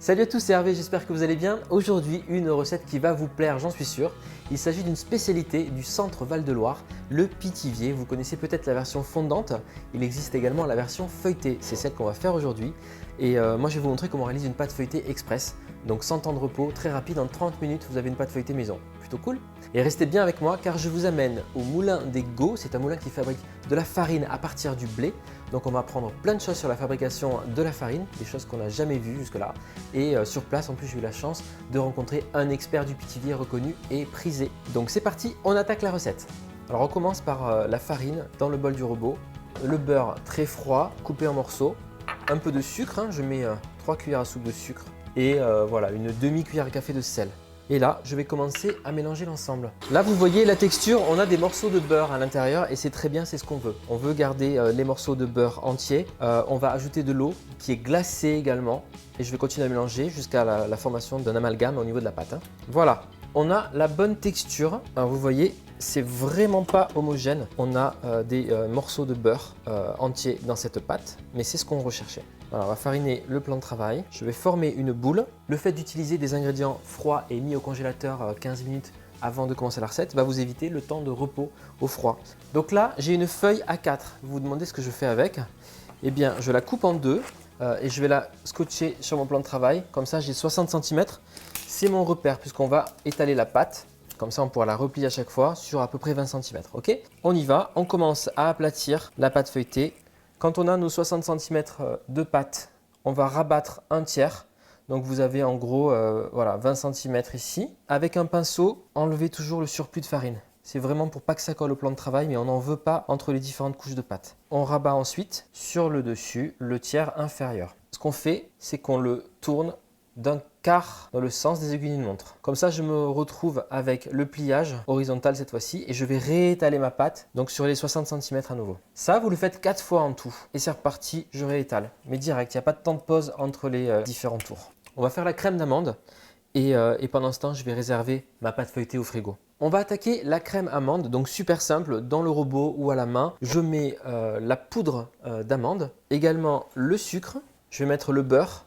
Salut à tous, c'est Hervé, j'espère que vous allez bien. Aujourd'hui, une recette qui va vous plaire, j'en suis sûr. Il s'agit d'une spécialité du centre Val-de-Loire, le pitivier. Vous connaissez peut-être la version fondante, il existe également la version feuilletée. C'est celle qu'on va faire aujourd'hui. Et moi, je vais vous montrer comment on réalise une pâte feuilletée express. Donc sans temps de repos, très rapide, en 30 minutes, vous avez une pâte feuilletée maison. Plutôt cool. Et restez bien avec moi car je vous amène au moulin des Gaux. C'est un moulin qui fabrique de la farine à partir du blé. Donc on va apprendre plein de choses sur la fabrication de la farine, des choses qu'on n'a jamais vues jusque-là. Et sur place, en plus, j'ai eu la chance de rencontrer un expert du pitivier reconnu et prisé. Donc c'est parti, on attaque la recette. Alors on commence par la farine dans le bol du robot, le beurre très froid, coupé en morceaux, un peu de sucre, je mets 3 cuillères à soupe de sucre et voilà, une demi-cuillère à café de sel. Et là, je vais commencer à mélanger l'ensemble. Là, vous voyez la texture, on a des morceaux de beurre à l'intérieur et c'est très bien, c'est ce qu'on veut. On veut garder les morceaux de beurre entiers. On va ajouter de l'eau qui est glacée également et je vais continuer à mélanger jusqu'à la formation d'un amalgame au niveau de la pâte. Voilà, on a la bonne texture. Alors, vous voyez, c'est vraiment pas homogène. On a des morceaux de beurre entiers dans cette pâte, mais c'est ce qu'on recherchait. Alors, on va fariner le plan de travail. Je vais former une boule. Le fait d'utiliser des ingrédients froids et mis au congélateur 15 minutes avant de commencer la recette va vous éviter le temps de repos au froid. Donc là, j'ai une feuille A4. Vous vous demandez ce que je fais avec. Eh bien, je la coupe en deux et je vais la scotcher sur mon plan de travail. Comme ça, j'ai 60 cm. C'est mon repère puisqu'on va étaler la pâte. Comme ça, on pourra la replier à chaque fois sur à peu près 20 cm. Ok, on y va. On commence à aplatir la pâte feuilletée. Quand on a nos 60 cm de pâte, on va rabattre un tiers. Donc vous avez en gros voilà, 20 cm ici. Avec un pinceau, enlevez toujours le surplus de farine. C'est vraiment pour pas que ça colle au plan de travail, mais on n'en veut pas entre les différentes couches de pâte. On rabat ensuite sur le dessus le tiers inférieur. Ce qu'on fait, c'est qu'on le tourne d'un quart dans le sens des aiguilles d'une montre. Comme ça, je me retrouve avec le pliage horizontal cette fois-ci et je vais réétaler ma pâte donc sur les 60 cm à nouveau. Ça, vous le faites 4 fois en tout et c'est reparti, je réétale. Mais direct, il n'y a pas de temps de pause entre les différents tours. On va faire la crème d'amande et pendant ce temps, je vais réserver ma pâte feuilletée au frigo. On va attaquer la crème amande, donc super simple, dans le robot ou à la main. Je mets la poudre d'amande, également le sucre. Je vais mettre le beurre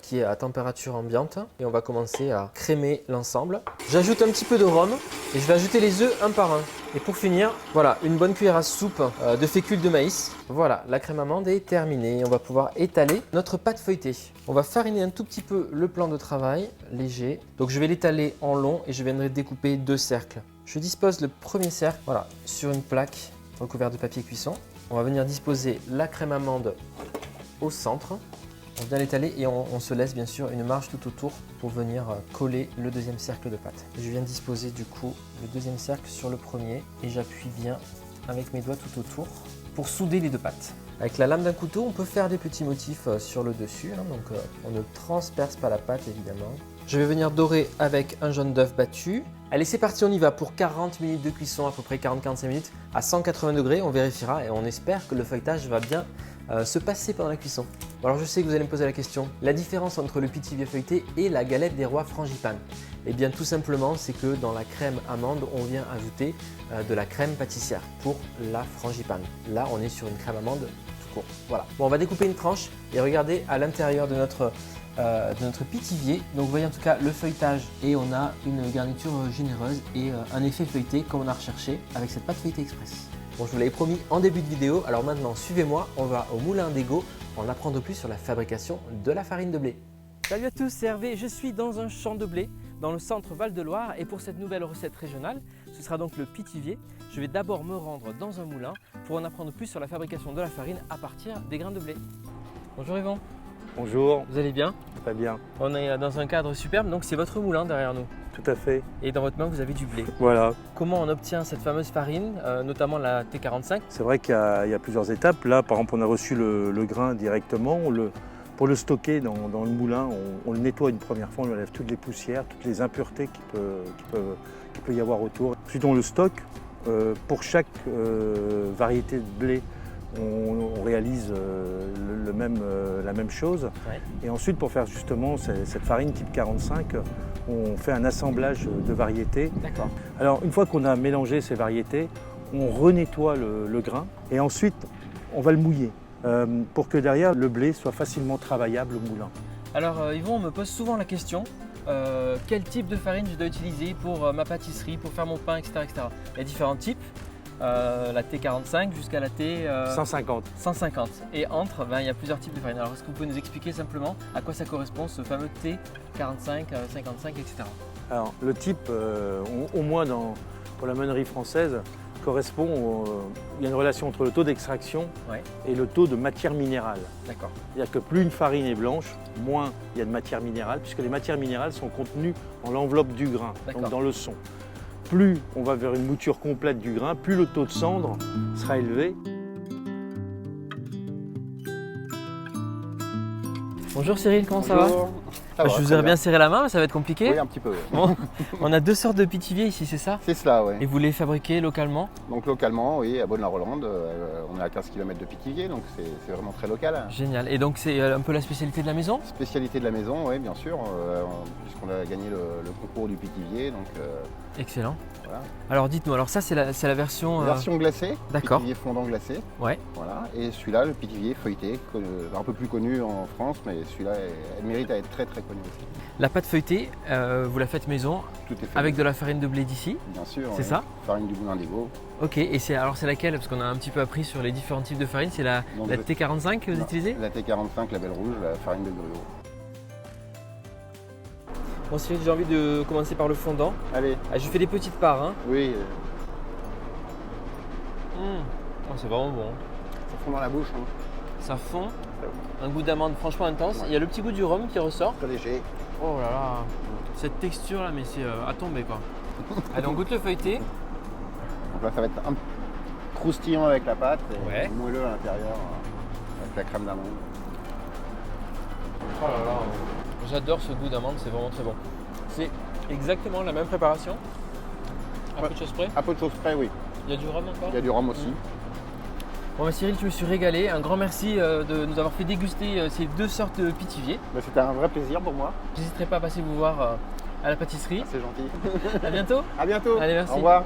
qui est à température ambiante et on va commencer à crémer l'ensemble. J'ajoute un petit peu de rhum et je vais ajouter les œufs un par un. Et pour finir, voilà, une bonne cuillère à soupe de fécule de maïs. Voilà, la crème amande est terminée. On va pouvoir étaler notre pâte feuilletée. On va fariner un tout petit peu le plan de travail, léger. Donc je vais l'étaler en long et je viendrai découper 2 cercles. Je dispose le premier cercle, voilà, sur une plaque recouverte de papier cuisson. On va venir disposer la crème amande au centre. On vient l'étaler et on se laisse bien sûr une marge tout autour pour venir coller le deuxième cercle de pâte. Je viens disposer du coup le deuxième cercle sur le premier et j'appuie bien avec mes doigts tout autour pour souder les deux pâtes. Avec la lame d'un couteau, on peut faire des petits motifs sur le dessus, donc on ne transperce pas la pâte évidemment. Je vais venir dorer avec un jaune d'œuf battu. Allez, c'est parti, on y va pour 40 minutes de cuisson, à peu près 40-45 minutes à 180 degrés. On vérifiera et on espère que le feuilletage va bien se passer pendant la cuisson. Bon, alors je sais que vous allez me poser la question, la différence entre le pitivier feuilleté et la galette des rois frangipane? Eh bien tout simplement, c'est que dans la crème amande, on vient ajouter de la crème pâtissière pour la frangipane. Là, on est sur une crème amande tout court. Voilà. Bon, on va découper une tranche et regardez à l'intérieur de notre pitivier. Donc vous voyez en tout cas le feuilletage et on a une garniture généreuse et un effet feuilleté comme on a recherché avec cette pâte feuilletée express. Bon, je vous l'avais promis en début de vidéo, alors maintenant suivez-moi, on va au moulin des Gaux en apprendre plus sur la fabrication de la farine de blé. Salut à tous, c'est Hervé, je suis dans un champ de blé dans le centre Val-de-Loire et pour cette nouvelle recette régionale, ce sera donc le pitivier. Je vais d'abord me rendre dans un moulin pour en apprendre plus sur la fabrication de la farine à partir des grains de blé. Bonjour Yvon. Bonjour. Vous allez bien? Très bien. On est dans un cadre superbe, donc c'est votre moulin derrière nous. Tout à fait. Et dans votre main, vous avez du blé. Voilà. Comment on obtient cette fameuse farine, notamment la T45? C'est vrai qu'il y a plusieurs étapes. Là, par exemple, on a reçu le grain directement. Pour le stocker dans le moulin, on le nettoie une première fois, on enlève toutes les poussières, toutes les impuretés qu'il peut y avoir autour. Ensuite, on le stocke. Pour chaque variété de blé, on réalise la même chose. Ouais. Et ensuite, pour faire justement cette farine type 45, on fait un assemblage de variétés. D'accord. Alors, une fois qu'on a mélangé ces variétés, on renettoie le grain et ensuite, on va le mouiller pour que derrière, le blé soit facilement travaillable au moulin. Alors Yvon, on me pose souvent la question, quel type de farine je dois utiliser pour ma pâtisserie, pour faire mon pain, etc. etc. Il y a différents types, la T45 jusqu'à la T 150. 150. Et entre, il y a plusieurs types de farine. Alors est-ce que vous pouvez nous expliquer simplement à quoi ça correspond, ce fameux T45, 55, etc. Alors, le type, au moins pour la meunerie française, correspond il y a une relation entre le taux d'extraction et le taux de matière minérale. D'accord. C'est-à-dire que plus une farine est blanche, moins il y a de matière minérale, puisque les matières minérales sont contenues dans l'enveloppe du grain, donc dans le son. Plus on va vers une mouture complète du grain, plus le taux de cendre sera élevé. Bonjour Cyril, comment ça va? Je vous aurais bien serré la main, mais ça va être compliqué. Oui, un petit peu. Bon, on a deux sortes de pithiviers ici, c'est ça? C'est cela, oui. Et vous les fabriquez localement? Donc localement, oui, à Bonne-la-Rolande, on est à 15 km de Pithiviers, donc c'est vraiment très local. Génial. Et donc c'est un peu la spécialité de la maison? Spécialité de la maison, oui, bien sûr, puisqu'on a gagné le concours du Pithivier. Donc, excellent. Voilà. Alors dites-nous, alors ça c'est la version… Version glacée, d'accord. Pithivier fondant glacé. Ouais. Voilà. Et celui-là, le Pithivier feuilleté, un peu plus connu en France, mais celui-là, elle mérite à être très très connu aussi. La pâte feuilletée, vous la faites maison, Tout est fait avec de la farine de blé d'ici? Bien sûr. C'est ça? Farine du Moulin d'Ego. Ok, et c'est laquelle? Parce qu'on a un petit peu appris sur les différents types de farine, c'est la T45 que vous utilisez? La T45, la Belle Rouge, la farine de gruau. Bon Cyril, j'ai envie de commencer par le fondant. Allez. Ah, je fais des petites parts. Hein. Oui. Oh, c'est vraiment bon. Ça fond dans la bouche. Hein. Ça fond. Un goût d'amande franchement intense. Ouais. Il y a le petit goût du rhum qui ressort. Très léger. Oh là là. Cette texture là, mais c'est à tomber quoi. Allez, on goûte le feuilleté. Donc là, ça va être un croustillant avec la pâte et moelleux à l'intérieur avec la crème d'amande. Oh là là. J'adore ce goût d'amande, c'est vraiment très bon. C'est exactement la même préparation. Un peu de choses près. Un peu de choses près, oui. Il y a du rhum encore? Il y a du rhum aussi. Bon bah Cyril, je me suis régalé. Un grand merci de nous avoir fait déguster ces deux sortes de pithiviers. C'était un vrai plaisir pour moi. J'hésiterai pas à passer vous voir à la pâtisserie. C'est gentil. À bientôt. À bientôt. Allez, merci. Au revoir.